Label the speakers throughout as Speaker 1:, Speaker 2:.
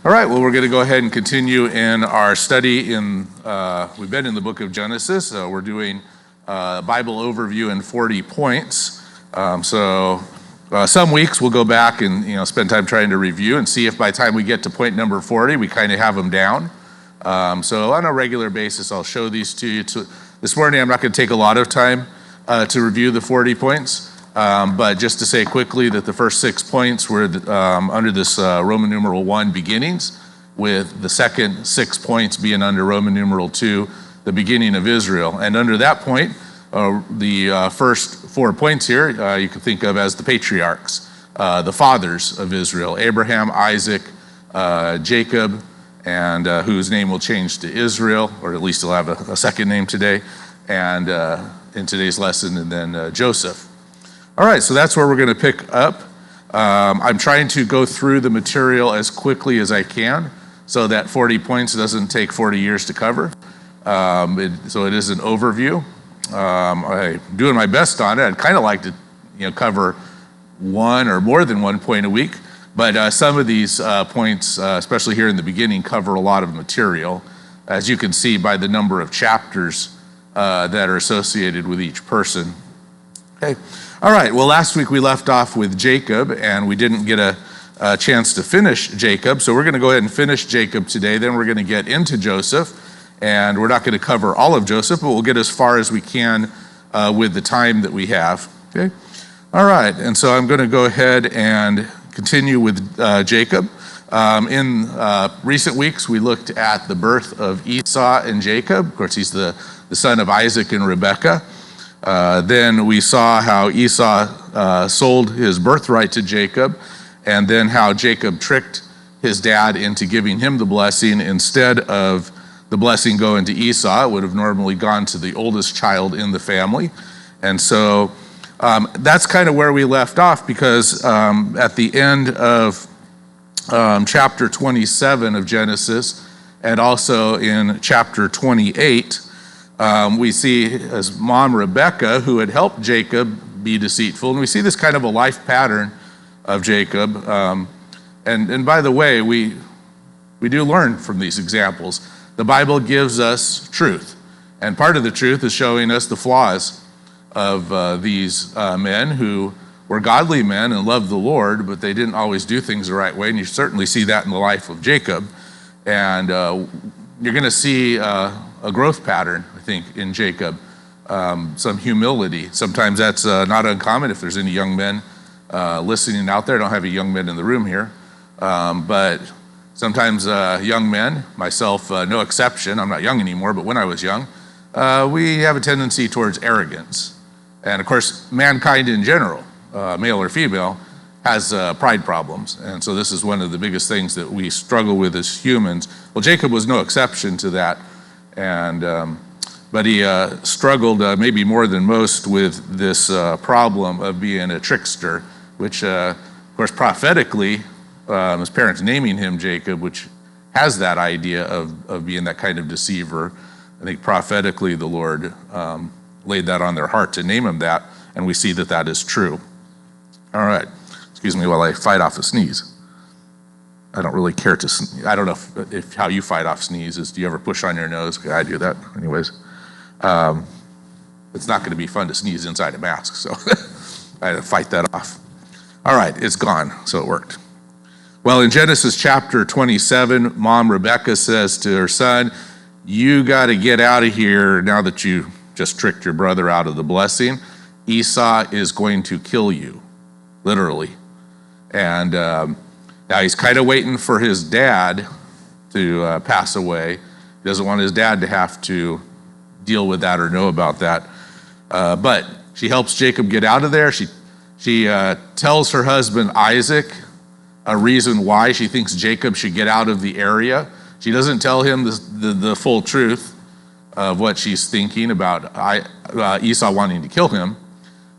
Speaker 1: All right, well, we're going to go ahead and continue in our study we've been in the book of Genesis. We're doing Bible overview in 40 points. Some weeks we'll go back and spend time trying to review and see if by the time we get to point number 40, we kind of have them down. So on a regular basis, I'll show these to you. This morning, I'm not going to take a lot of time to review the 40 points. But just to say quickly that the first 6 points were under this Roman numeral 1 beginnings, with the second 6 points being under Roman numeral 2, the beginning of Israel. And under that point, the first 4 points here, you can think of as the patriarchs, the fathers of Israel, Abraham, Isaac, Jacob, and whose name will change to Israel, or at least he'll have a second name today, and in today's lesson, and then Joseph. All right, so that's where we're going to pick up. I'm trying to go through the material as quickly as I can so that 40 points doesn't take 40 years to cover. So it is an overview. I'm doing my best on it. I'd kind of like to cover one or more than 1 point a week, but some of these points, especially here in the beginning, cover a lot of material, as you can see by the number of chapters that are associated with each person. Okay. All right, well, last week we left off with Jacob, and we didn't get a chance to finish Jacob, so we're going to go ahead and finish Jacob today. Then we're going to get into Joseph, and we're not going to cover all of Joseph, but we'll get as far as we can with the time that we have. Okay. All right, and so I'm going to go ahead and continue with Jacob. In recent weeks, we looked at the birth of Esau and Jacob. Of course, he's the son of Isaac and Rebekah. Then we saw how Esau sold his birthright to Jacob, and then how Jacob tricked his dad into giving him the blessing. Instead of the blessing going to Esau, it would have normally gone to the oldest child in the family. And so that's kind of where we left off, because at the end of chapter 27 of Genesis, and also in chapter 28, we see as mom Rebekah, who had helped Jacob be deceitful, and we see this kind of a life pattern of Jacob. And by the way, we do learn from these examples. The Bible gives us truth, and part of the truth is showing us the flaws of these men who were godly men and loved the Lord, but they didn't always do things the right way, and you certainly see that in the life of Jacob. And you're going to see a growth pattern, I think, in Jacob, some humility. Sometimes that's not uncommon. If there's any young men listening out there, I don't have any young men in the room here, but sometimes young men, myself no exception, I'm not young anymore, but when I was young, we have a tendency towards arrogance. And of course, mankind in general, male or female, has pride problems. And so this is one of the biggest things that we struggle with as humans. Well, Jacob was no exception to that. And but he struggled maybe more than most with this problem of being a trickster, which of course prophetically, his parents naming him Jacob, which has that idea of being that kind of deceiver. I think prophetically the Lord laid that on their heart to name him that, and we see that that is true. All right, excuse me while I fight off a sneeze. I don't really care to sneeze. I don't know if how you fight off sneezes. Do you ever push on your nose? I do that anyways. It's not going to be fun to sneeze inside a mask, so I had to fight that off. All right, it's gone, so it worked. Well, in Genesis chapter 27, mom Rebekah says to her son, you got to get out of here now that you just tricked your brother out of the blessing. Esau is going to kill you, literally. And now he's kind of waiting for his dad to pass away. He doesn't want his dad to have to deal with that or know about that. But she helps Jacob get out of there. She tells her husband Isaac a reason why she thinks Jacob should get out of the area. She doesn't tell him the full truth of what she's thinking about Esau wanting to kill him.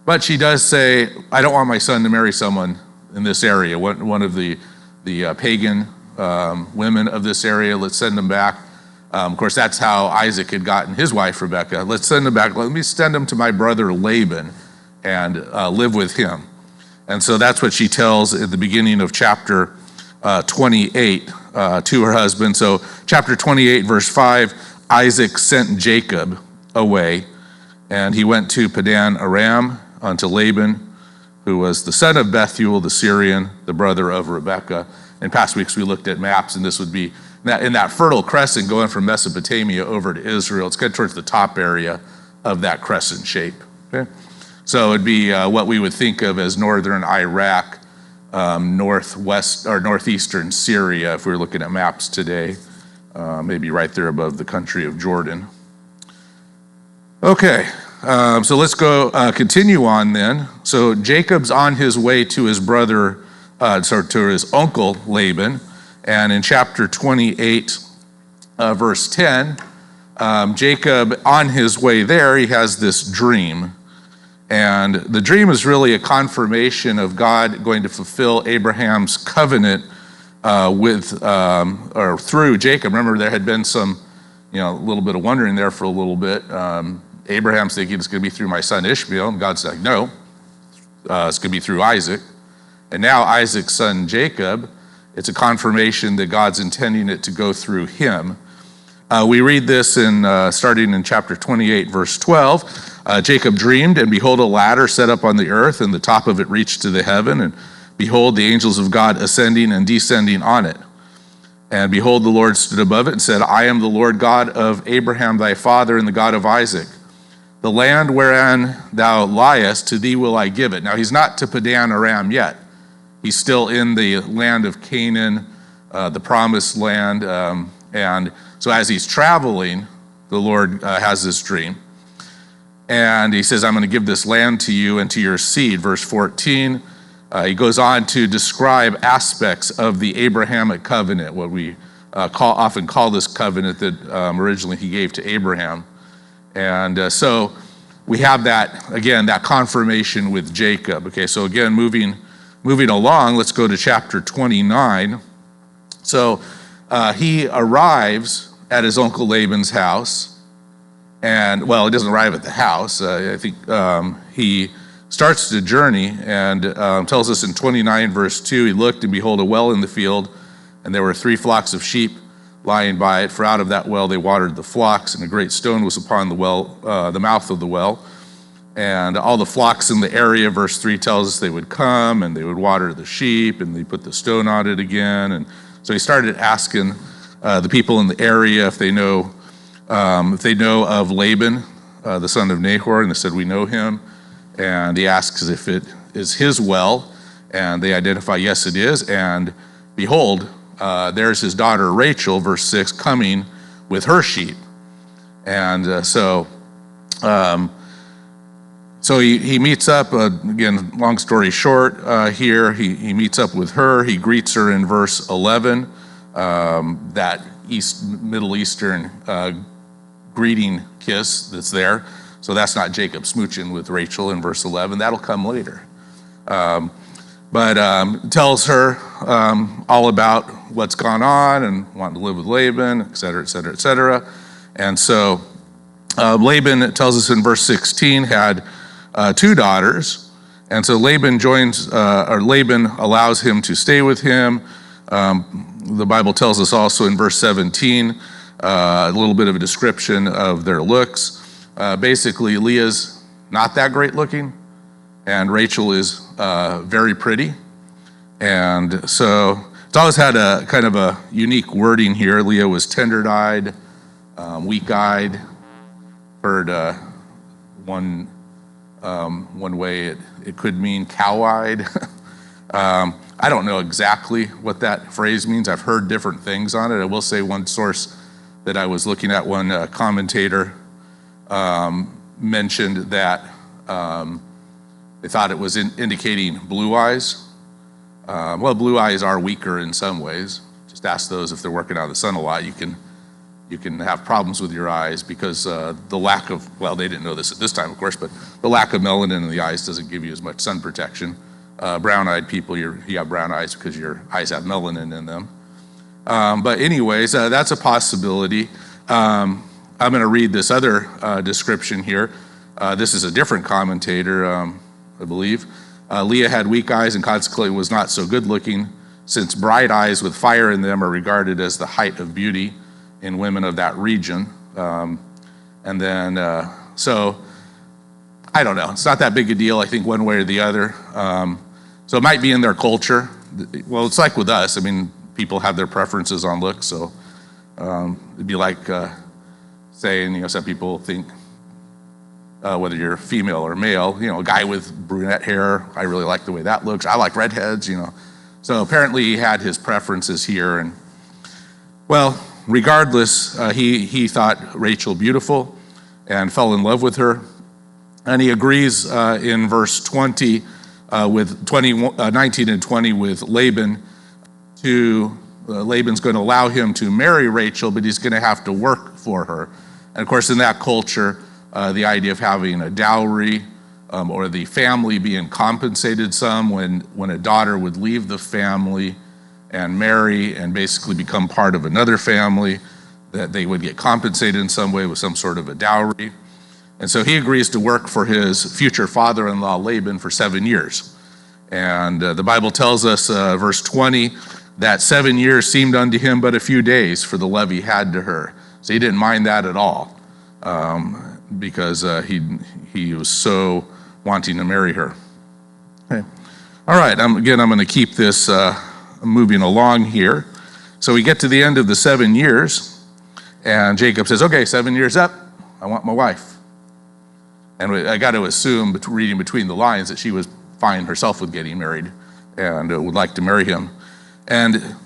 Speaker 1: But she does say, I don't want my son to marry someone in this area, one of the pagan women of this area. Let's send them back. Of course, that's how Isaac had gotten his wife, Rebekah. Let's send him back. Let me send him to my brother Laban and live with him. And so that's what she tells at the beginning of chapter 28 to her husband. So chapter 28, verse 5, Isaac sent Jacob away, and he went to Padan Aram unto Laban, who was the son of Bethuel the Syrian, the brother of Rebekah. In past weeks we looked at maps, and this would be in that fertile crescent going from Mesopotamia over to Israel. It's kind of towards the top area of that crescent shape. Okay? So it'd be what we would think of as northern Iraq, northwest or northeastern Syria, if we were looking at maps today, maybe right there above the country of Jordan. Okay, so let's go continue on then. So Jacob's on his way to his brother, to his uncle Laban, and in chapter 28, verse 10, Jacob, on his way there, he has this dream. And the dream is really a confirmation of God going to fulfill Abraham's covenant through Jacob. Remember, there had been some, a little bit of wondering there for a little bit. Abraham's thinking it's going to be through my son Ishmael, and God's like, no, it's going to be through Isaac. And now Isaac's son Jacob, it's a confirmation that God's intending it to go through him. We read this starting in chapter 28, verse 12. Jacob dreamed, and behold, a ladder set up on the earth, and the top of it reached to the heaven, and behold, the angels of God ascending and descending on it. And behold, the Lord stood above it and said, I am the Lord God of Abraham thy father, and the God of Isaac. The land wherein thou liest, to thee will I give it. Now, he's not to Padan Aram yet. He's still in the land of Canaan, the promised land. And so as he's traveling, the Lord has this dream. And he says, I'm going to give this land to you and to your seed. Verse 14, he goes on to describe aspects of the Abrahamic covenant, what we often call this covenant that originally he gave to Abraham. And so we have that, again, that confirmation with Jacob. Okay, so again, moving along, let's go to chapter 29. So he arrives at his uncle Laban's house. And, well, he doesn't arrive at the house. I think he starts the journey and tells us in 29, verse 2, he looked, and behold, a well in the field, and there were 3 flocks of sheep lying by it. For out of that well they watered the flocks, and a great stone was upon the well, the mouth of the well. And all the flocks in the area, verse 3 tells us they would come, and they would water the sheep, and they put the stone on it again. And so he started asking the people in the area if they know of Laban, the son of Nahor, and they said, we know him. And he asks if it is his well, and they identify, yes, it is. And behold, there's his daughter Rachel, verse 6, coming with her sheep. And so he meets up, again, long story short here, he meets up with her. He greets her in verse 11, that Middle Eastern greeting kiss that's there. So that's not Jacob smooching with Rachel in verse 11. That'll come later. But tells her all about what's gone on and wanting to live with Laban, et cetera, et cetera, et cetera. And so Laban, it tells us in verse 16, had 2 daughters. And so Laban allows him to stay with him. The Bible tells us also in verse 17, a little bit of a description of their looks. Basically, Leah's not that great looking, and Rachel is very pretty. And so it's always had a kind of a unique wording here. Leah was tender-eyed, weak-eyed. Heard one way it could mean cow-eyed. I don't know exactly what that phrase means. I've heard different things on it. I will say one source that I was looking at, one commentator mentioned that they thought it was indicating blue eyes. Well, blue eyes are weaker in some ways. Just ask those if they're working out in the sun a lot. You can have problems with your eyes because the lack of, well, they didn't know this at this time, of course, but the lack of melanin in the eyes doesn't give you as much sun protection. Brown-eyed people, you have brown eyes because your eyes have melanin in them. But anyways, that's a possibility. I'm going to read this other description here. This is a different commentator, I believe. Leah had weak eyes and consequently was not so good looking. since bright eyes with fire in them are regarded as the height of beauty in women of that region. So I don't know. It's not that big a deal, I think, one way or the other. So it might be in their culture. Well, it's like with us. I mean, people have their preferences on looks. So it'd be like saying, some people think, whether you're female or male, a guy with brunette hair, I really like the way that looks. I like redheads, So apparently he had his preferences here. And well, regardless, he thought Rachel beautiful and fell in love with her. And he agrees in verse 20, with 19 and 20 with Laban Laban's going to allow him to marry Rachel, but he's going to have to work for her. And of course, in that culture, the idea of having a dowry or the family being compensated some when a daughter would leave the family and marry and basically become part of another family, that they would get compensated in some way with some sort of a dowry. And so he agrees to work for his future father-in-law Laban for 7 years. And the Bible tells us, verse 20, that 7 years seemed unto him but a few days for the love he had to her. So he didn't mind that at all, because he was so wanting to marry her. Okay. All right, I'm going to keep this moving along here. So we get to the end of the 7 years, and Jacob says, okay, 7 years up, I want my wife. And I got to assume, reading between the lines, that she was fine herself with getting married and would like to marry him. And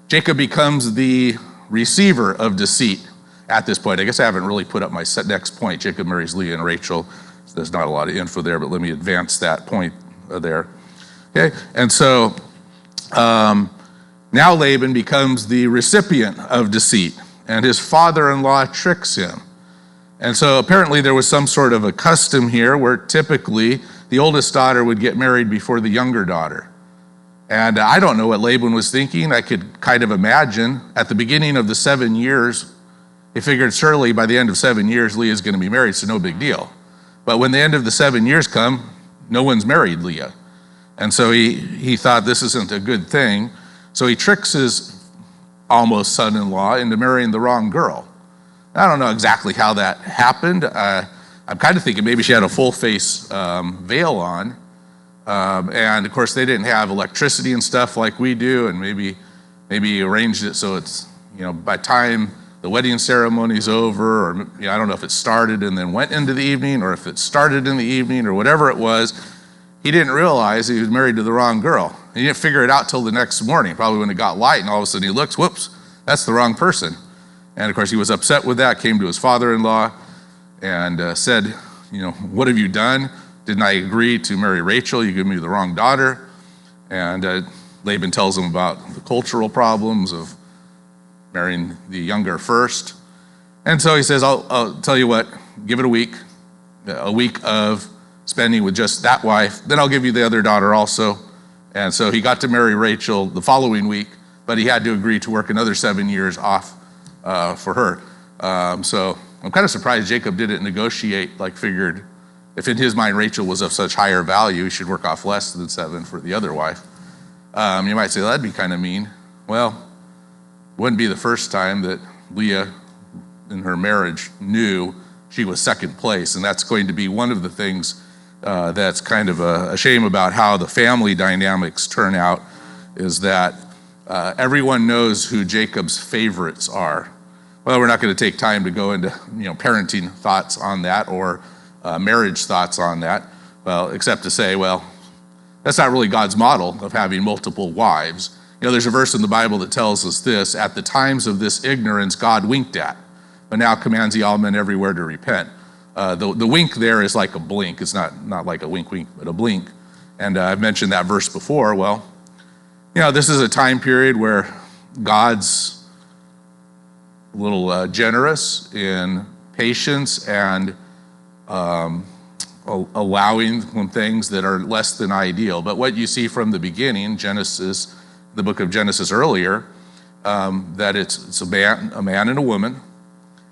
Speaker 1: Jacob becomes the receiver of deceit at this point. I guess I haven't really put up my next point. Jacob marries Leah and Rachel. So there's not a lot of info there, but let me advance that point there. Okay, and so now Laban becomes the recipient of deceit, and his father-in-law tricks him. And so apparently there was some sort of a custom here where typically the oldest daughter would get married before the younger daughter. And I don't know what Laban was thinking. I could kind of imagine at the beginning of the 7 years, he figured surely by the end of 7 years, Leah's going to be married, so no big deal. But when the end of the 7 years come, no one's married Leah. And so he thought this isn't a good thing. So he tricks his almost son-in-law into marrying the wrong girl. I don't know exactly how that happened. I'm kind of thinking maybe she had a full face veil on. And of course they didn't have electricity and stuff like we do, and maybe he arranged it so it's, by time the wedding ceremony's over, or I don't know if it started and then went into the evening, or if it started in the evening, or whatever it was, he didn't realize he was married to the wrong girl. He didn't figure it out till the next morning, probably when it got light, and all of a sudden he looks, whoops, that's the wrong person. And of course he was upset with that, came to his father-in-law and said, what have you done? Didn't I agree to marry Rachel? You gave me the wrong daughter. And Laban tells him about the cultural problems of marrying the younger first. And so he says, I'll tell you what, give it a week of spending with just that wife. Then I'll give you the other daughter also. And so he got to marry Rachel the following week, but he had to agree to work another 7 years off for her. So I'm kind of surprised Jacob didn't negotiate, figured if in his mind Rachel was of such higher value, he should work off less than 7 for the other wife. You might say, well, that'd be kind of mean. Well, it wouldn't be the first time that Leah in her marriage knew she was second place, and that's going to be one of the things that's kind of a shame about how the family dynamics turn out, is that everyone knows who Jacob's favorites are. Well, we're not going to take time to go into parenting thoughts on that or marriage thoughts on that, well, except to say, well, that's not really God's model of having multiple wives. There's a verse in the Bible that tells us this: at the times of this ignorance God winked at, but now commands ye all men everywhere to repent. The wink there is like a blink. It's not like a wink, but a blink. And I've mentioned that verse before. Well, this is a time period where God's a little generous in patience and allowing things that are less than ideal. But what you see from the beginning, Genesis, the book of Genesis earlier, that it's a man and a woman,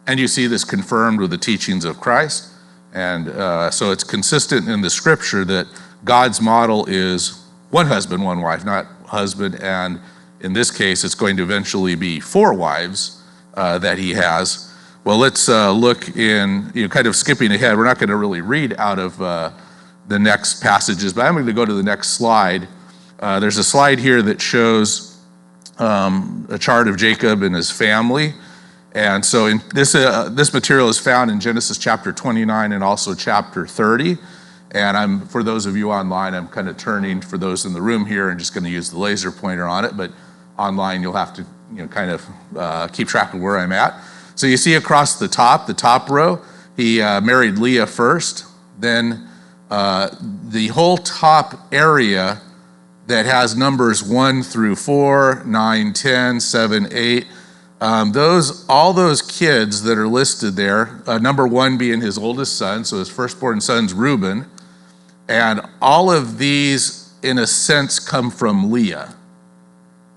Speaker 1: and you see this confirmed with the teachings of Christ. And so it's consistent in the scripture that God's model is one husband, one wife, not husband, and in this case, it's going to eventually be 4 wives that he has. Well, let's look in, kind of skipping ahead. We're not going to really read out of the next passages, but I'm going to go to the next slide. There's a slide here that shows a chart of Jacob and his family. And so this material is found in Genesis chapter 29 and also chapter 30. And for those of you online, I'm kind of turning for those in the room here and just going to use the laser pointer on it. But online, you'll have to kind of keep track of where I'm at. So you see across the top row, he married Leah first. Then the whole top area that has numbers 1 through 4, 9, 10, 7, 8, all those kids that are listed there, number 1 being his oldest son, so his firstborn son's Reuben, and all of these, in a sense, come from Leah.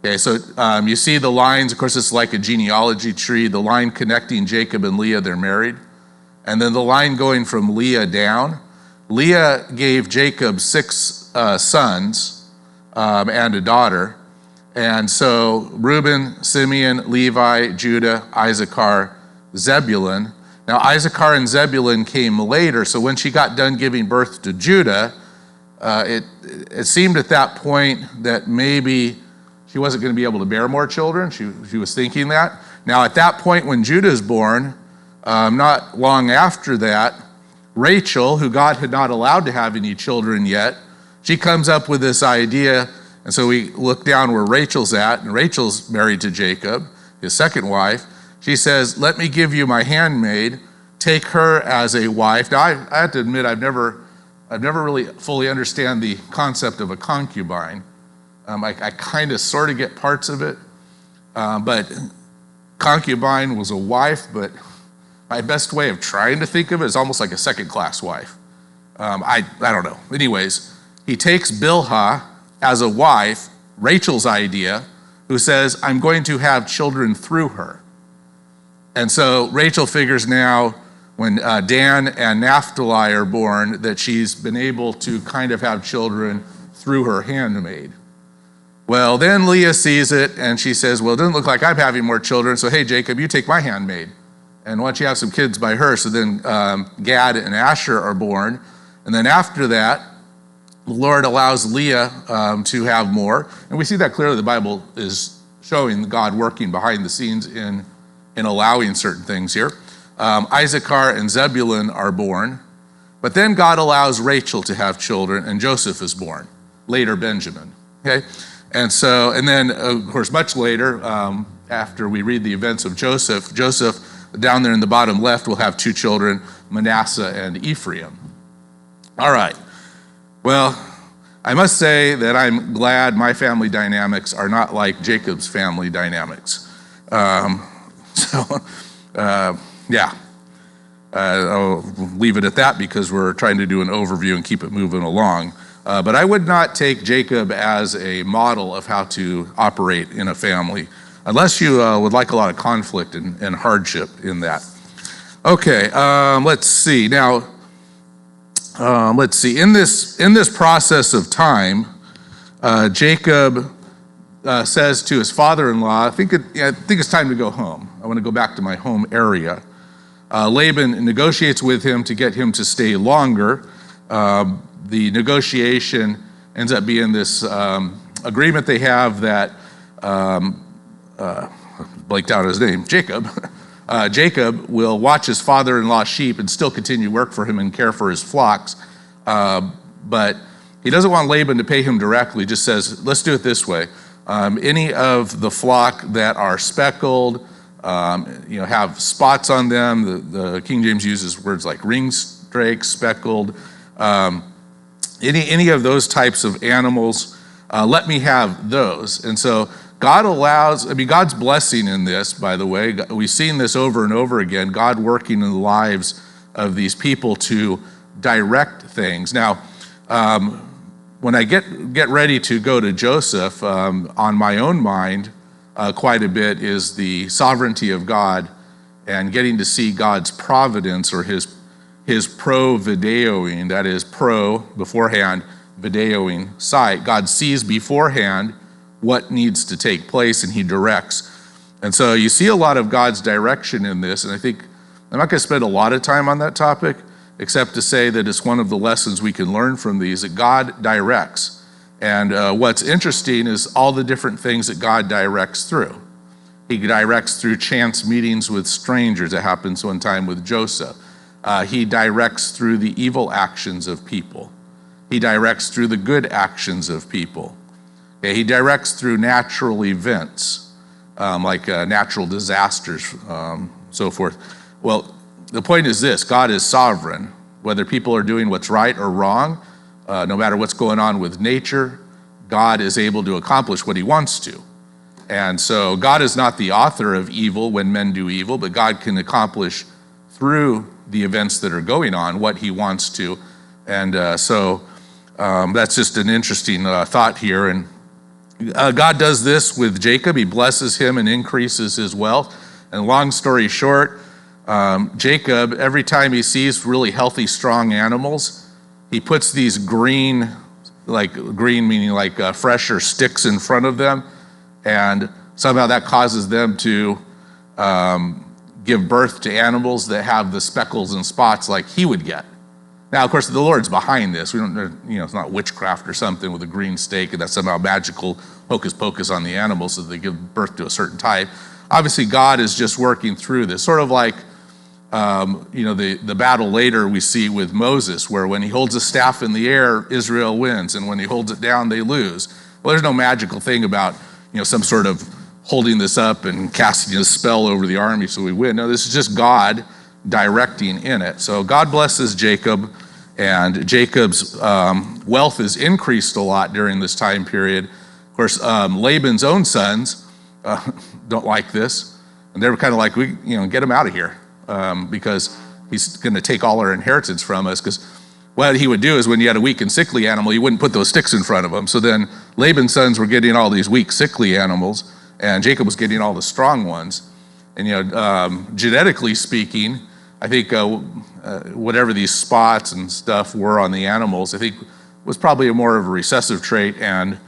Speaker 1: Okay, so you see the lines, of course, it's like a genealogy tree. The line connecting Jacob and Leah, they're married. And then the line going from Leah down. Leah gave Jacob 6 sons and a daughter. And so Reuben, Simeon, Levi, Judah, Issachar, Zebulun. Now Issachar and Zebulun came later, so when she got done giving birth to Judah, it seemed at that point that maybe she wasn't going to be able to bear more children. She was thinking that. Now at that point when Judah is born, not long after that, Rachel, who God had not allowed to have any children yet, she comes up with this idea. And so we look down where Rachel's at, and Rachel's married to Jacob, his second wife. She says, let me give you my handmaid, take her as a wife. Now I have to admit, I've never really fully understand the concept of a concubine. I kind of sort of get parts of it, but concubine was a wife, but my best way of trying to think of it is almost like a second-class wife. I don't know. Anyways, he takes Bilhah as a wife, Rachel's idea, who says, I'm going to have children through her. And so Rachel figures now when Dan and Naphtali are born that she's been able to kind of have children through her handmaid. Well, then Leah sees it and she says, well, it doesn't look like I'm having more children, so hey, Jacob, you take my handmaid. And why don't you have some kids by her? So then Gad and Asher are born. And then after that, the Lord allows Leah to have more. And we see that clearly. The Bible is showing God working behind the scenes in allowing certain things here. Issachar and Zebulun are born. But then God allows Rachel to have children, and Joseph is born. Later, Benjamin. Okay? And then, of course, much later, after we read the events of Joseph, down there in the bottom left, will have 2 children, Manasseh and Ephraim. All right. Well, I must say that I'm glad my family dynamics are not like Jacob's family dynamics. Yeah. I'll leave it at that because we're trying to do an overview and keep it moving along. But I would not take Jacob as a model of how to operate in a family, unless you would like a lot of conflict and hardship in that. Okay, let's see. Now, In this process of time, Jacob says to his father-in-law, I think it's time to go home. I want to go back to my home area. Laban negotiates with him to get him to stay longer. The negotiation ends up being this agreement they have that, blanked out his name, Jacob. Jacob will watch his father-in-law's sheep and still continue to work for him and care for his flocks. But he doesn't want Laban to pay him directly, just says, let's do it this way. Any of the flock that are speckled, have spots on them, the King James uses words like ringstrakes, speckled, any of those types of animals, let me have those. And so God allows, God's blessing in this, by the way, we've seen this over and over again, God working in the lives of these people to direct things. Now, when I get ready to go to Joseph, on my own mind, quite a bit is the sovereignty of God and getting to see God's providence or his pro-videoing, that is beforehand, videoing sight. God sees beforehand what needs to take place, and he directs. And so you see a lot of God's direction in this, and I think I'm not going to spend a lot of time on that topic, except to say that it's one of the lessons we can learn from these, that God directs. And what's interesting is all the different things that God directs through. He directs through chance meetings with strangers. That happens one time with Joseph. He directs through the evil actions of people. He directs through the good actions of people. Okay, he directs through natural events, like natural disasters, so forth. Well, the point is this: God is sovereign. Whether people are doing what's right or wrong, no matter what's going on with nature, God is able to accomplish what he wants to. And so God is not the author of evil when men do evil, but God can accomplish through the events that are going on what he wants to. And so that's just an interesting thought here. And God does this with Jacob. He blesses him and increases his wealth. And long story short, Jacob, every time he sees really healthy, strong animals, he puts these green meaning like fresher sticks in front of them, and somehow that causes them to give birth to animals that have the speckles and spots like he would get. Now, of course, the Lord's behind this. We don't, it's not witchcraft or something with a green stake and that's somehow magical hocus pocus on the animals so they give birth to a certain type. Obviously, God is just working through this, sort of like the battle later we see with Moses, where when he holds a staff in the air, Israel wins, and when he holds it down, they lose. Well, there's no magical thing about some sort of holding this up and casting a spell over the army so we win. No, this is just God directing in it. So God blesses Jacob, and Jacob's wealth is increased a lot during this time period. Of course, Laban's own sons don't like this, and they're kind of like, get him out of here, because he's going to take all our inheritance from us. Because what he would do is when you had a weak and sickly animal, you wouldn't put those sticks in front of him. So then Laban's sons were getting all these weak, sickly animals, and Jacob was getting all the strong ones. And genetically speaking, I think whatever these spots and stuff were on the animals, I think was probably more of a recessive trait and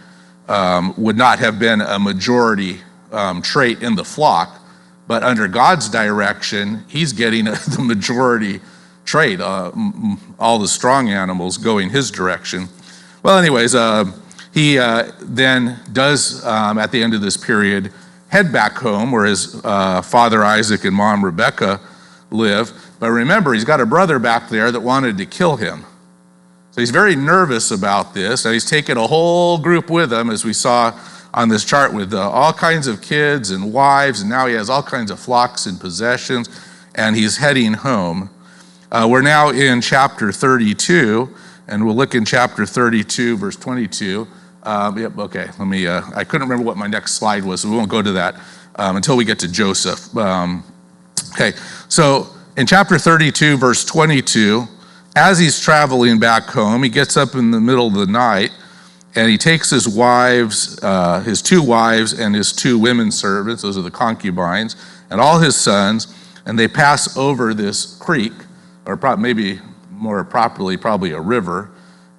Speaker 1: would not have been a majority trait in the flock. But under God's direction, he's getting the majority trait, all the strong animals going his direction. Well, anyways, he then does, at the end of this period, head back home where his father Isaac and mom Rebecca live. But remember, he's got a brother back there that wanted to kill him. So he's very nervous about this. And he's taken a whole group with him, as we saw on this chart, with all kinds of kids and wives, and now he has all kinds of flocks and possessions, and he's heading home. We're now in chapter 32, and we'll look in chapter 32, verse 22. Okay, I couldn't remember what my next slide was, so we won't go to that until we get to Joseph. Okay, so in chapter 32, verse 22, as he's traveling back home, he gets up in the middle of the night, and he takes his wives, his 2 wives and his 2 women servants, those are the concubines, and all his sons, and they pass over this creek, or maybe more properly, probably a river,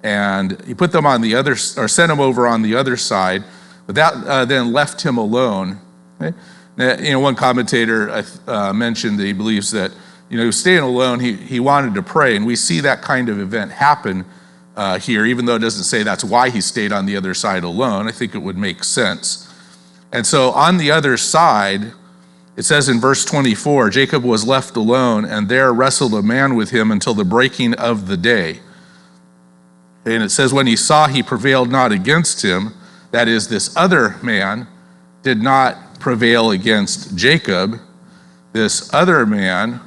Speaker 1: and he put them on the other, or sent them over on the other side, but that then left him alone. Okay? Now, one commentator mentioned that he believes that he was staying alone, he wanted to pray, and we see that kind of event happen here, even though it doesn't say that's why he stayed on the other side alone. I think it would make sense. And so on the other side, it says in verse 24, Jacob was left alone, and there wrestled a man with him until the breaking of the day. And it says, when he saw he prevailed not against him, that is, this other man did not prevail against Jacob, this other man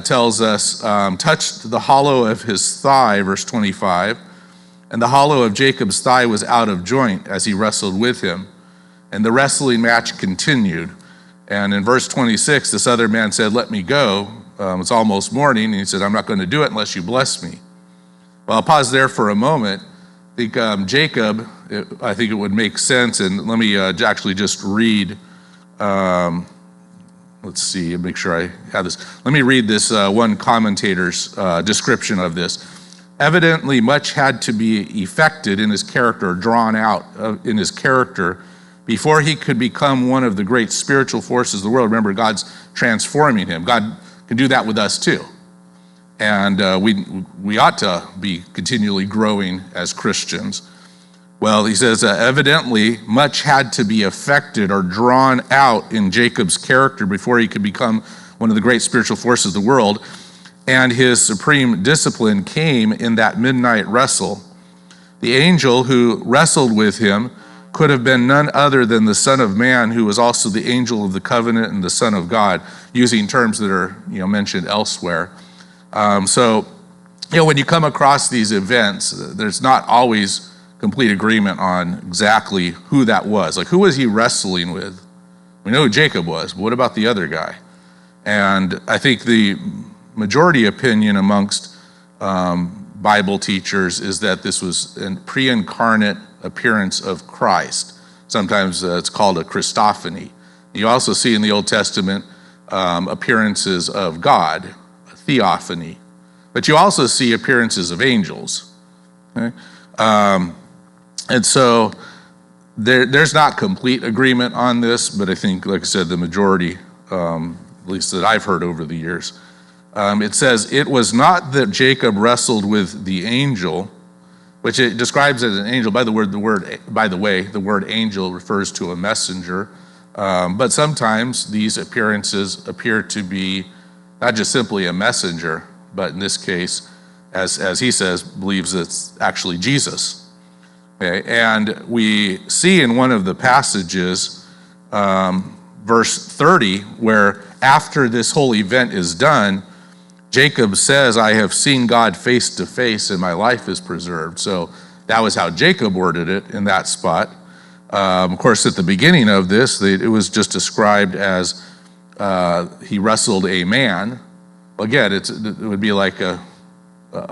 Speaker 1: tells us, touched the hollow of his thigh, verse 25, and the hollow of Jacob's thigh was out of joint as he wrestled with him. And the wrestling match continued. And in verse 26, this other man said, let me go. It's almost morning. And he said, I'm not going to do it unless you bless me. Well, I'll pause there for a moment. I think Jacob, I think it would make sense. And let me actually just read. Let's see, make sure I have this. Let me read this one commentator's description of this. Evidently, much had to be effected in his character, drawn out in his character, before he could become one of the great spiritual forces of the world. Remember, God's transforming him. God can do that with us too. And we ought to be continually growing as Christians. Well, he says, evidently, much had to be affected or drawn out in Jacob's character before he could become one of the great spiritual forces of the world. And his supreme discipline came in that midnight wrestle. The angel who wrestled with him could have been none other than the Son of Man, who was also the angel of the covenant and the Son of God, using terms that are mentioned elsewhere. So when you come across these events, there's not always complete agreement on exactly who that was. Like, who was he wrestling with? We know who Jacob was, but what about the other guy? And I think the majority opinion amongst Bible teachers is that this was a pre-incarnate appearance of Christ. Sometimes it's called a Christophany. You also see in the Old Testament appearances of God, a theophany. But you also see appearances of angels. Okay? And so there's not complete agreement on this, but I think, like I said, the majority, at least that I've heard over the years, it says, it was not that Jacob wrestled with the angel, which it describes as an angel. By the way, the word angel refers to a messenger. But sometimes these appearances appear to be not just simply a messenger, but in this case, as he says, believes it's actually Jesus. Okay, and we see in one of the passages, verse 30, where after this whole event is done, Jacob says, I have seen God face to face and my life is preserved. So that was how Jacob worded it in that spot. Of course, at the beginning of this, it was just described as he wrestled a man. Again, it would be like a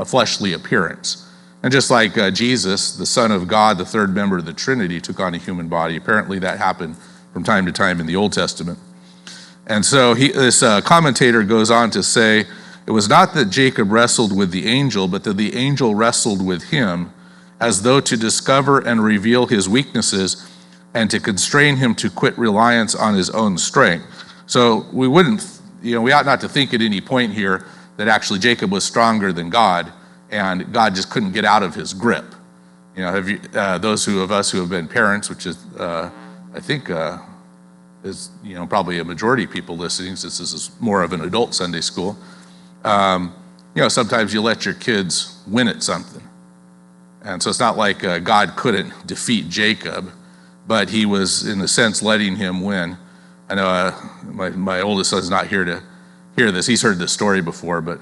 Speaker 1: fleshly appearance. And just like Jesus, the Son of God, the third member of the Trinity, took on a human body, apparently that happened from time to time in the Old Testament. And so this commentator goes on to say, it was not that Jacob wrestled with the angel, but that the angel wrestled with him, as though to discover and reveal his weaknesses and to constrain him to quit reliance on his own strength. So we ought not to think at any point here that actually Jacob was stronger than God, and God just couldn't get out of his grip. Those of us who have been parents, which is, I think, is probably a majority of people listening, since this is more of an adult Sunday school. Sometimes you let your kids win at something, and so it's not like God couldn't defeat Jacob, but he was, in a sense, letting him win. I know my oldest son's not here to hear this. He's heard this story before, but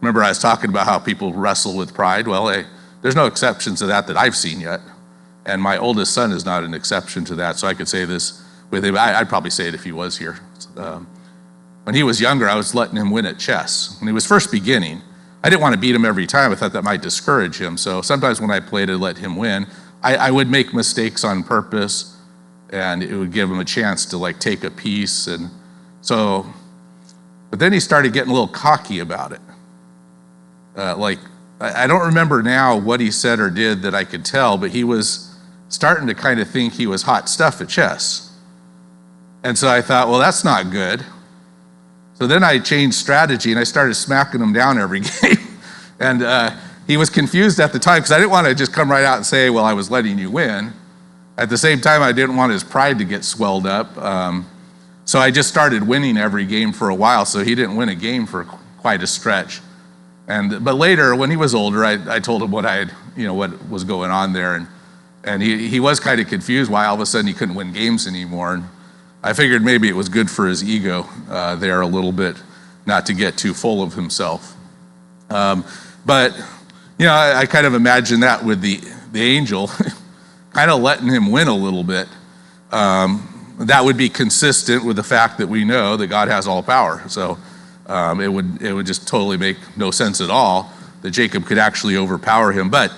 Speaker 1: remember I was talking about how people wrestle with pride? Well, there's no exceptions to that I've seen yet. And my oldest son is not an exception to that, so I could say this with him. I'd probably say it if he was here. When he was younger, I was letting him win at chess. When he was first beginning, I didn't want to beat him every time. I thought that might discourage him. So sometimes when I played, I'd let him win. I would make mistakes on purpose, and it would give him a chance to take a piece. And so, but then he started getting a little cocky about it. I don't remember now what he said or did that I could tell, but he was starting to kind of think he was hot stuff at chess. And so I thought, well, that's not good. So then I changed strategy and I started smacking him down every game. And he was confused at the time because I didn't want to just come right out and say, well, I was letting you win. At the same time, I didn't want his pride to get swelled up. So I just started winning every game for a while, so he didn't win a game for quite a stretch. But later, when he was older, I told him what was going on there, and he was kind of confused why all of a sudden he couldn't win games anymore. And I figured maybe it was good for his ego there a little bit, not to get too full of himself. But I kind of imagine that with the angel, kind of letting him win a little bit. That would be consistent with the fact that we know that God has all power. So it would just totally make no sense at all that Jacob could actually overpower him. But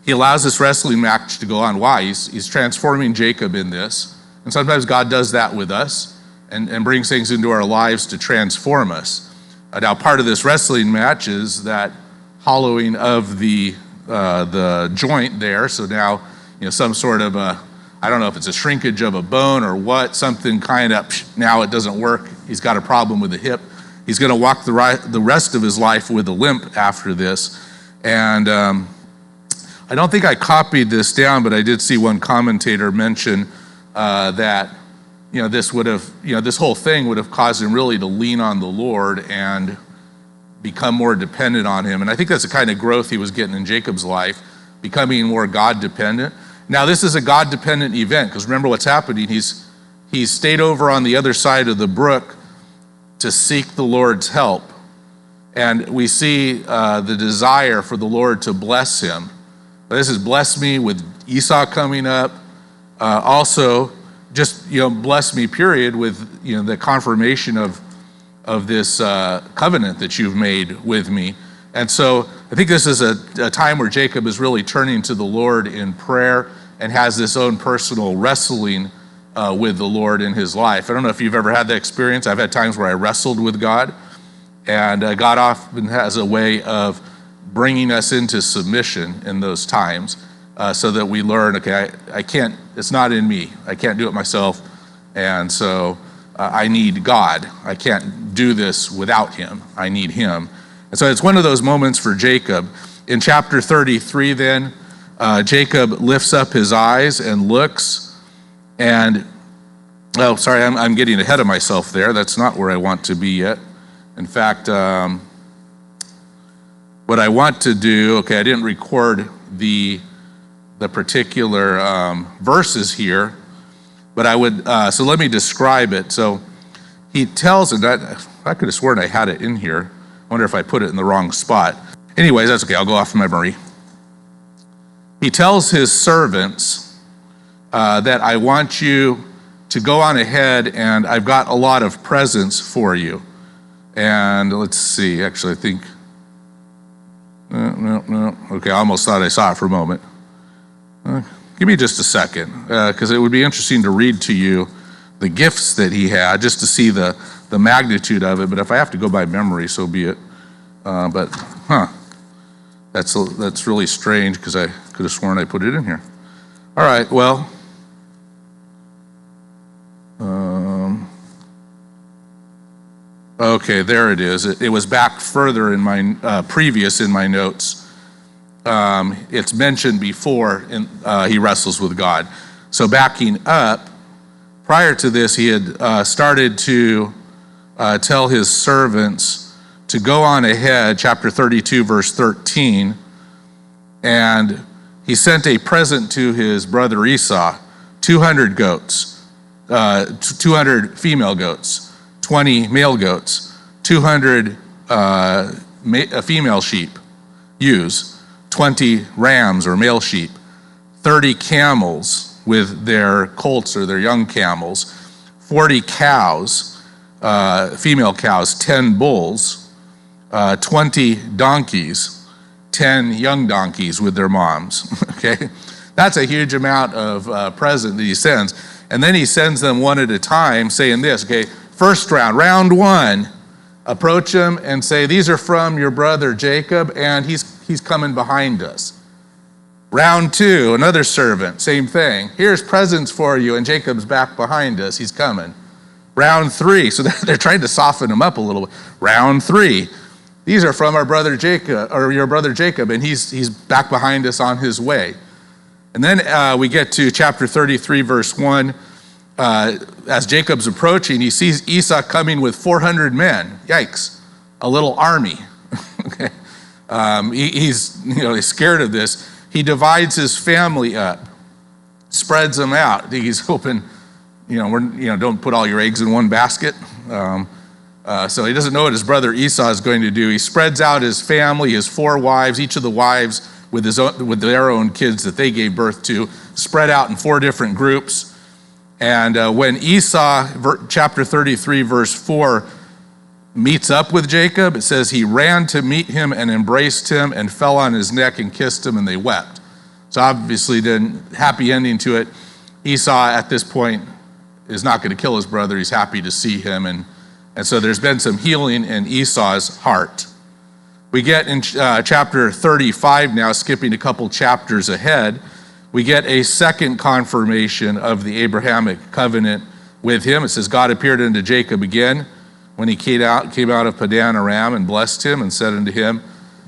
Speaker 1: he allows this wrestling match to go on. Why? He's transforming Jacob in this. And sometimes God does that with us and brings things into our lives to transform us. Now, part of this wrestling match is that hollowing of the joint there. So now, some sort of a I don't know if it's a shrinkage of a bone or what, something kind of, now it doesn't work. He's got a problem with the hip. He's going to walk the rest of his life with a limp after this. And I don't think I copied this down, but I did see one commentator mention that this whole thing would have caused him really to lean on the Lord and become more dependent on him. And I think that's the kind of growth he was getting in Jacob's life, becoming more God-dependent. Now, this is a God-dependent event, because remember what's happening. He's stayed over on the other side of the brook to seek the Lord's help. And we see the desire for the Lord to bless him. This is bless me with Esau coming up. Also, just bless me, period, with the confirmation of this covenant that you've made with me. And so I think this is a time where Jacob is really turning to the Lord in prayer and has this own personal wrestling with the Lord in his life. I don't know if you've ever had that experience. I've had times where I wrestled with God, and God often has a way of bringing us into submission in those times so that we learn, okay, I can't, it's not in me. I can't do it myself. And so I need God. I can't do this without him. I need him. And so it's one of those moments for Jacob. In chapter 33 then, Jacob lifts up his eyes and looks, and, I'm getting ahead of myself there. That's not where I want to be yet. In fact, what I want to do, I didn't record the particular verses here, but I would, so let me describe it. So he tells him that, I could have sworn I had it in here. I wonder if I put it in the wrong spot. Anyways, that's okay, I'll go off memory. He tells his servants that I want you to go on ahead, and I've got a lot of presents for you. And let's see, actually I think, no. Okay, I almost thought I saw it for a moment. Give me just a second, because it would be interesting to read to you the gifts that he had, just to see the magnitude of it. But if I have to go by memory, so be it. That's really strange, because I could have sworn I put it in here. All right, well, okay, there it is. It was back further in my previous in my notes. It's mentioned before he wrestles with God. So backing up, prior to this, he had started to tell his servants to go on ahead, chapter 32, verse 13, and he sent a present to his brother Esau, 200 goats, 200 female goats, 20 male goats, 200 female sheep, ewes, 20 rams or male sheep, 30 camels with their colts or their young camels, 40 cows, female cows, 10 bulls, 20 donkeys, 10 young donkeys with their moms, okay? That's a huge amount of present that he sends. And then he sends them one at a time saying this, okay, first round one, approach him and say, these are from your brother Jacob, and he's coming behind us. Round two, another servant, same thing. Here's presents for you, and Jacob's back behind us, he's coming. Round three, so they're trying to soften him up a little bit. Round three, these are from our brother Jacob, or your brother Jacob, and he's back behind us on his way. And then we get to chapter 33, verse 1. As Jacob's approaching, he sees Esau coming with 400 men. Yikes, a little army. Okay, he's scared of this. He divides his family up, spreads them out. He's hoping, don't put all your eggs in one basket. So he doesn't know what his brother Esau is going to do. He spreads out his family, his 4 wives, each of the wives with their own kids that they gave birth to, spread out in 4 different groups. And when Esau, chapter 33, verse 4, meets up with Jacob, it says he ran to meet him and embraced him and fell on his neck and kissed him, and they wept. So obviously then, happy ending to it. Esau at this point is not going to kill his brother. He's happy to see him. And so there's been some healing in Esau's heart. We get in chapter 35 now, skipping a couple chapters ahead. we get a second confirmation of the Abrahamic covenant with him. It says, God appeared unto Jacob again when he came out of Padan Aram and blessed him and said unto him,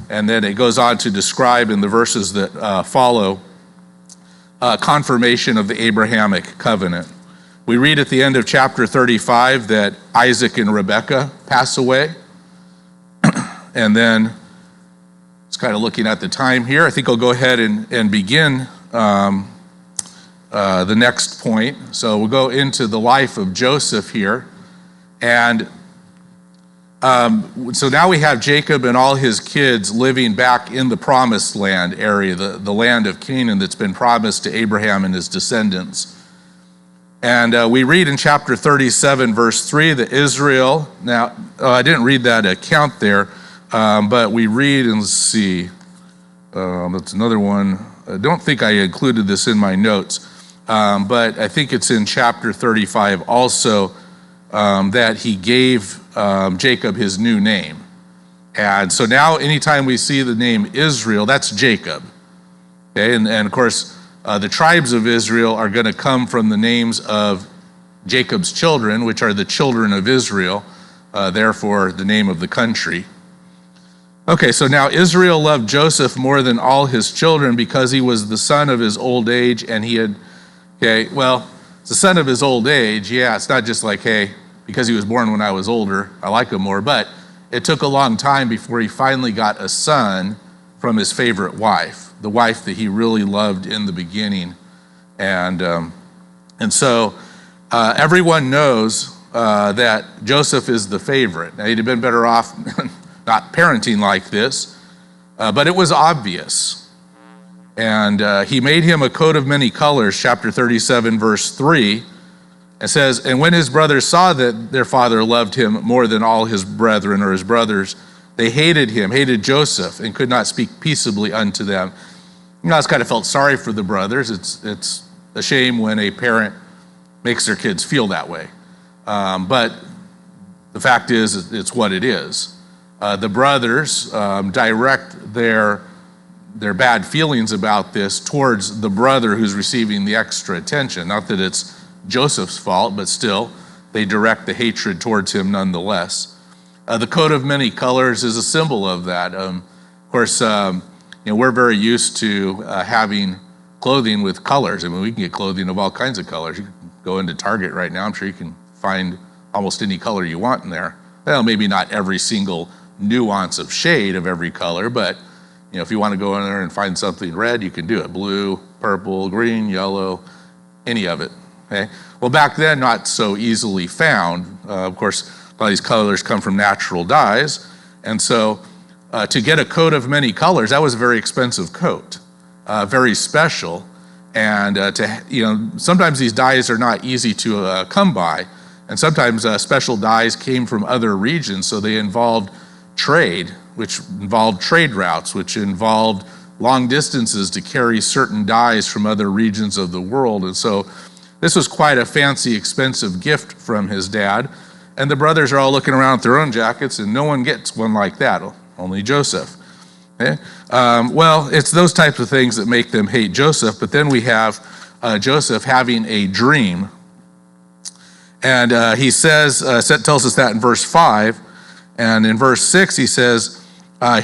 Speaker 1: and then it goes on to describe in the verses that follow confirmation of the Abrahamic covenant. We read at the end of chapter 35 that Isaac and Rebekah pass away. And then, it's kind of looking at the time here, I think I'll go ahead and begin the next point. So we'll go into the life of Joseph here. And so now we have Jacob and all his kids living back in the promised land area, the land of Canaan that's been promised to Abraham and his descendants. And we read in chapter 37, verse 3, that Israel, now, I didn't read that account there, but we read, and let's see, that's another one. I don't think I included this in my notes, but I think it's in chapter 35 also, that he gave Jacob his new name. And so now anytime we see the name Israel, that's Jacob. Okay, and of course, the tribes of Israel are going to come from the names of Jacob's children, which are the children of Israel, therefore the name of the country. Okay, so now Israel loved Joseph more than all his children because he was the son of his old age, and he had, okay, well, it's the son of his old age. Yeah, it's not just like, hey, because he was born when I was older, I like him more, but it took a long time before he finally got a son from his favorite wife, the wife that he really loved in the beginning. And so everyone knows that Joseph is the favorite. Now, he'd have been better off not parenting like this, but it was obvious. And he made him a coat of many colors, chapter 37, verse 3. It says, and when his brothers saw that their father loved him more than all his brethren or his brothers, they hated him, hated Joseph, and could not speak peaceably unto them. You know, I just kind of felt sorry for the brothers. It's a shame when a parent makes their kids feel that way. But the fact is, it's what it is. The brothers direct their bad feelings about this towards the brother who's receiving the extra attention. Not that it's Joseph's fault, but still, they direct the hatred towards him nonetheless. The coat of many colors is a symbol of that. Of course, we're very used to having clothing with colors. I mean, we can get clothing of all kinds of colors. You can go into Target right now. I'm sure you can find almost any color you want in there. Well, maybe not every single nuance of shade of every color, but if you want to go in there and find something red, you can do it. Blue, purple, green, yellow, any of it. Okay. Well, back then, not so easily found. Of course, a lot of these colors come from natural dyes, and so to get a coat of many colors, that was a very expensive coat, very special, and sometimes these dyes are not easy to come by, and sometimes special dyes came from other regions, so they involved trade, which involved trade routes, which involved long distances to carry certain dyes from other regions of the world, and so this was quite a fancy, expensive gift from his dad. And the brothers are all looking around at their own jackets, and no one gets one like that, only Joseph. Okay? Well, it's those types of things that make them hate Joseph. But then we have Joseph having a dream. And he says, tells us that in verse 5. And in verse 6, he says,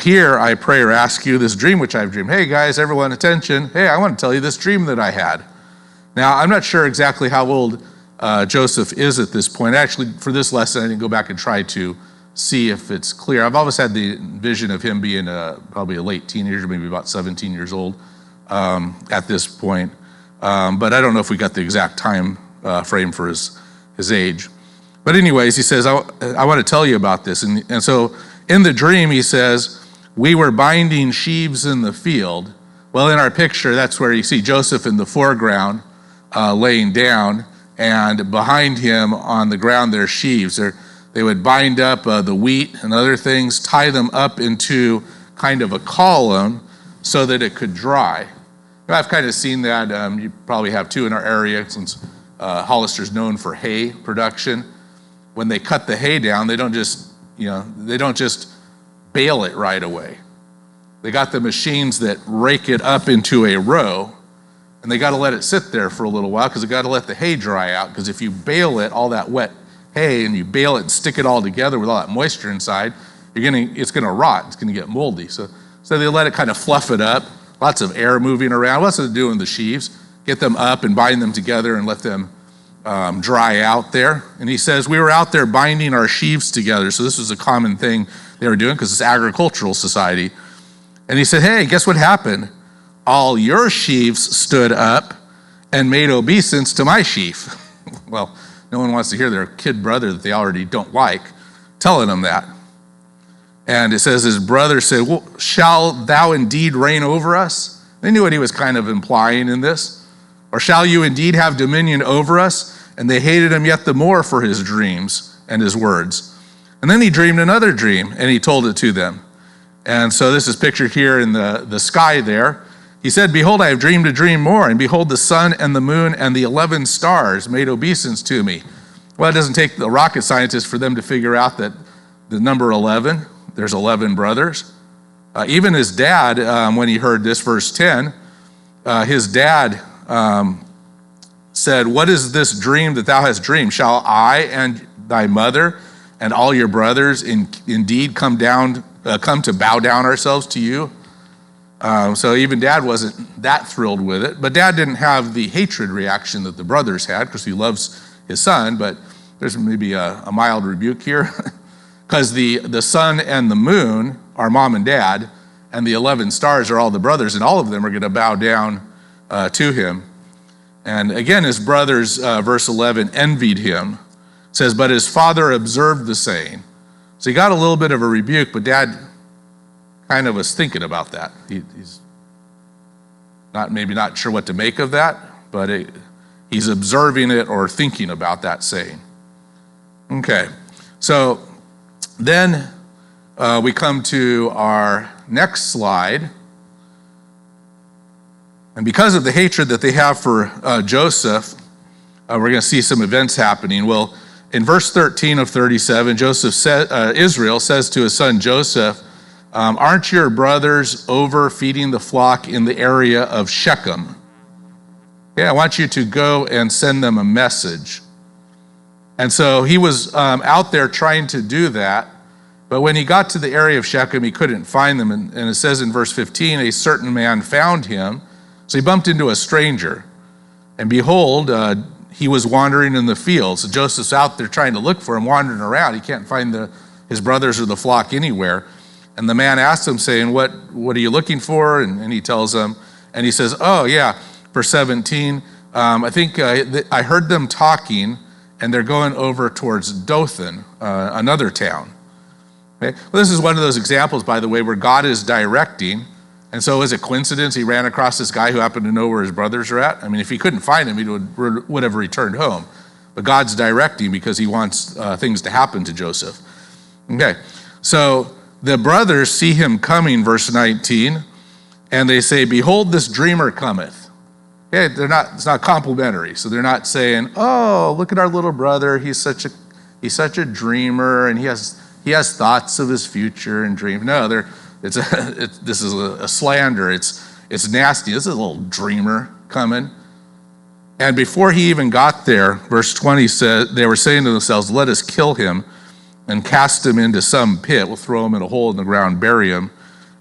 Speaker 1: here I pray or ask you this dream which I've dreamed. Hey, guys, everyone, attention. Hey, I want to tell you this dream that I had. Now, I'm not sure exactly how old Joseph is at this point. Actually, for this lesson, I didn't go back and try to see if it's clear. I've always had the vision of him being probably a late teenager, maybe about 17 years old at this point. But I don't know if we got the exact time frame for his age. But anyways, he says, I want to tell you about this. And so in the dream, he says, we were binding sheaves in the field. Well, in our picture, that's where you see Joseph in the foreground, laying down, and behind him on the ground there's sheaves. They would bind up the wheat and other things, tie them up into kind of a column so that it could dry. I've kind of seen that. You probably have too in our area, since Hollister's known for hay production. When they cut the hay down, they don't just bale it right away. They got the machines that rake it up into a row. and they got to let it sit there for a little while because they got to let the hay dry out, because if you bale it, all that wet hay, and you bale it and stick it all together with all that moisture inside, it's gonna rot, it's gonna get moldy. So they let it kind of fluff it up, lots of air moving around. What's it doing, the sheaves? Get them up and bind them together and let them dry out there. And he says, we were out there binding our sheaves together. So this was a common thing they were doing because it's agricultural society. And he said, hey, guess what happened? All your sheaves stood up and made obeisance to my sheaf. Well, no one wants to hear their kid brother that they already don't like telling them that. And it says his brother said, well, shall thou indeed reign over us? They knew what he was kind of implying in this. Or shall you indeed have dominion over us? And they hated him yet the more for his dreams and his words. And then he dreamed another dream, and he told it to them. And so this is pictured here in the sky there. He said, behold, I have dreamed a dream more, and behold, the sun and the moon and the 11 stars made obeisance to me. Well, it doesn't take the rocket scientists for them to figure out that the number 11, there's 11 brothers. Even his dad, when he heard this, verse 10, his dad said, what is this dream that thou hast dreamed? Shall I and thy mother and all your brothers indeed come to bow down ourselves to you? So even dad wasn't that thrilled with it, but dad didn't have the hatred reaction that the brothers had because he loves his son, but there's maybe a mild rebuke here because the sun and the moon are mom and dad, and the 11 stars are all the brothers, and all of them are going to bow down to him. And again, his brothers, verse 11, envied him. It says, but his father observed the saying. So he got a little bit of a rebuke, but dad kind of was thinking about that. He's maybe not sure what to make of that, but he's observing it or thinking about that saying. Okay, so then we come to our next slide. And because of the hatred that they have for Joseph, we're going to see some events happening. Well, in verse 13 of 37, Israel says to his son Joseph, aren't your brothers over feeding the flock in the area of Shechem? Yeah, I want you to go and send them a message. And so he was out there trying to do that, but when he got to the area of Shechem, he couldn't find them. And it says in verse 15, a certain man found him. So he bumped into a stranger. And behold, he was wandering in the fields. So Joseph's out there trying to look for him, wandering around. He can't find his brothers or the flock anywhere. And the man asks him, saying, what are you looking for? And he tells him, and he says, oh yeah, verse 17, I think I heard them talking, and they're going over towards Dothan, another town. Okay? Well, this is one of those examples, by the way, where God is directing. And so is it coincidence he ran across this guy who happened to know where his brothers are at? I mean, if he couldn't find him, he would have returned home. But God's directing because he wants things to happen to Joseph. Okay, so the brothers see him coming, verse 19, and they say, behold, this dreamer cometh. Okay, it's not complimentary. So they're not saying, oh, look at our little brother. He's such a dreamer, and he has thoughts of his future and dreams. No, this is a slander. It's nasty. This is a little dreamer coming. And before he even got there, verse 20 says, they were saying to themselves, let us kill him and cast him into some pit. We'll throw him in a hole in the ground, bury him.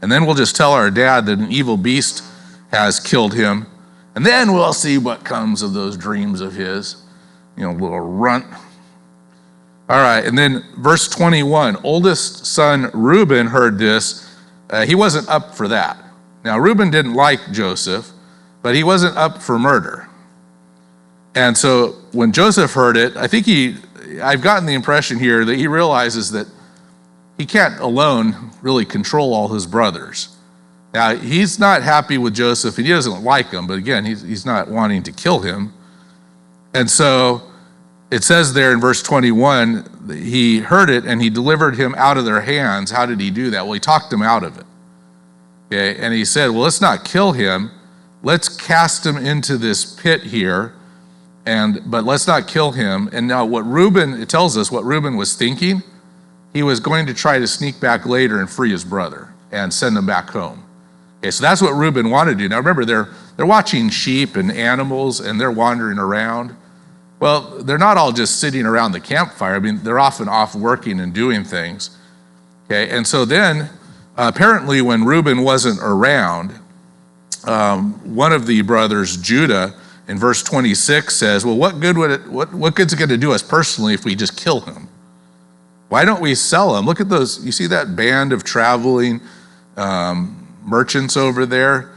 Speaker 1: And then we'll just tell our dad that an evil beast has killed him. And then we'll see what comes of those dreams of his. Little runt. All right, and then verse 21, oldest son Reuben heard this. He wasn't up for that. Now, Reuben didn't like Joseph, but he wasn't up for murder. And so when Joseph heard it, I've gotten the impression here that he realizes that he can't alone really control all his brothers. Now, he's not happy with Joseph, and he doesn't like him, but again, he's not wanting to kill him. And so it says there in verse 21, he heard it and he delivered him out of their hands. How did he do that? Well, he talked them out of it. Okay, and he said, well, let's not kill him. Let's cast him into this pit here, but let's not kill him. And now it tells us what Reuben was thinking. He was going to try to sneak back later and free his brother and send him back home. Okay, so that's what Reuben wanted to do. Now remember, they're watching sheep and animals, and they're wandering around. Well, they're not all just sitting around the campfire. I mean, they're often off working and doing things. Okay, and so then, apparently when Reuben wasn't around, one of the brothers, Judah, in verse 26 says, well, what good's it going to do us personally if we just kill him? Why don't we sell him? Look at those, you see that band of traveling merchants over there,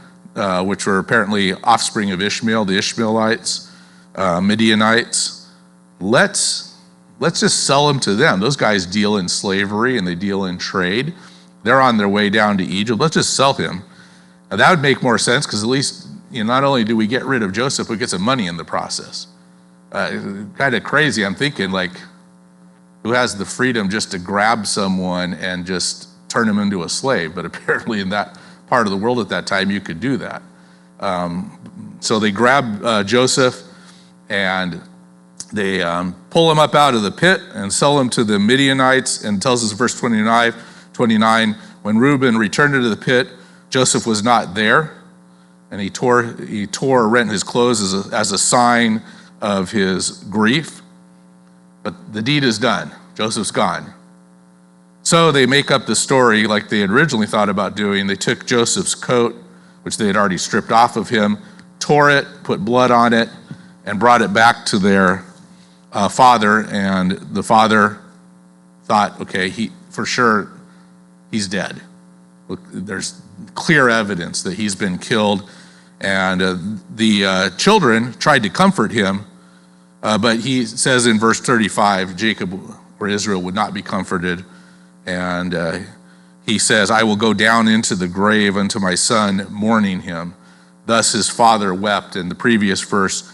Speaker 1: which were apparently offspring of Ishmael, the Ishmaelites, Midianites. Let's just sell them to them. Those guys deal in slavery and they deal in trade. They're on their way down to Egypt. Let's just sell him. Now, that would make more sense because at least, not only do we get rid of Joseph, we get some money in the process. Kind of crazy. I'm thinking, like, who has the freedom just to grab someone and just turn him into a slave? But apparently in that part of the world at that time, you could do that. So they grab Joseph and they pull him up out of the pit and sell him to the Midianites. And it tells us verse 29, when Reuben returned into the pit, Joseph was not there, and he tore or rent his clothes as a sign of his grief. But the deed is done. Joseph's gone. So they make up the story like they had originally thought about doing. They took Joseph's coat, which they had already stripped off of him, tore it, put blood on it, and brought it back to their father. And the father thought, okay, for sure, he's dead. Look, there's clear evidence that he's been killed. And the children tried to comfort him, but he says in verse 35, Jacob or Israel would not be comforted. And he says, I will go down into the grave unto my son, mourning him. Thus his father wept. And the previous verse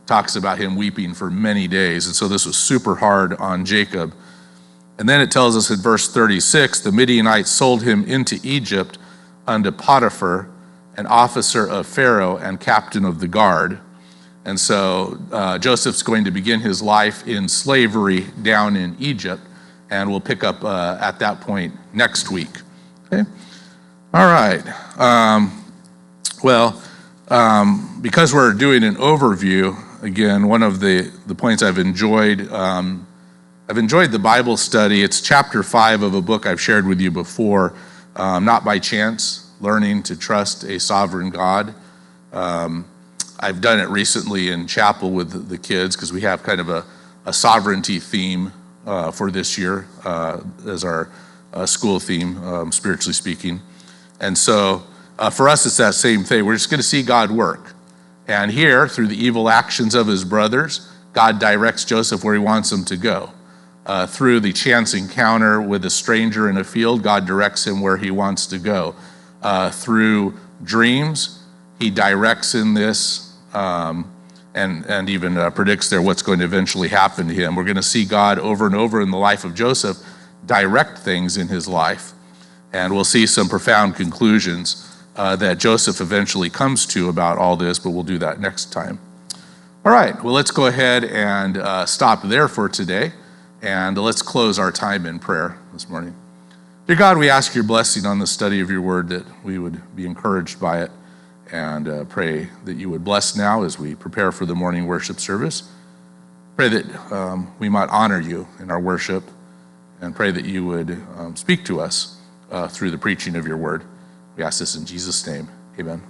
Speaker 1: talks about him weeping for many days. And so this was super hard on Jacob. And then it tells us in verse 36, the Midianites sold him into Egypt unto Potiphar, an officer of Pharaoh and captain of the guard. And so Joseph's going to begin his life in slavery down in Egypt, and we'll pick up at that point next week. Okay? All right. Because we're doing an overview, again, one of the points I've enjoyed the Bible study. It's chapter 5 of a book I've shared with you before, Not by Chance, Learning to Trust a Sovereign God. I've done it recently in chapel with the kids because we have kind of a sovereignty theme for this year as our school theme, spiritually speaking. And so for us, it's that same thing. We're just going to see God work. And here, through the evil actions of his brothers, God directs Joseph where he wants him to go. Through the chance encounter with a stranger in a field, God directs him where he wants to go. Through dreams, he directs in this and even predicts there what's going to eventually happen to him. We're going to see God over and over in the life of Joseph direct things in his life. And we'll see some profound conclusions that Joseph eventually comes to about all this, but we'll do that next time. All right, well, let's go ahead and stop there for today, and let's close our time in prayer this morning. Dear God, we ask your blessing on the study of your word, that we would be encouraged by it, and pray that you would bless now as we prepare for the morning worship service. Pray that we might honor you in our worship, and pray that you would speak to us through the preaching of your word. We ask this in Jesus' name. Amen.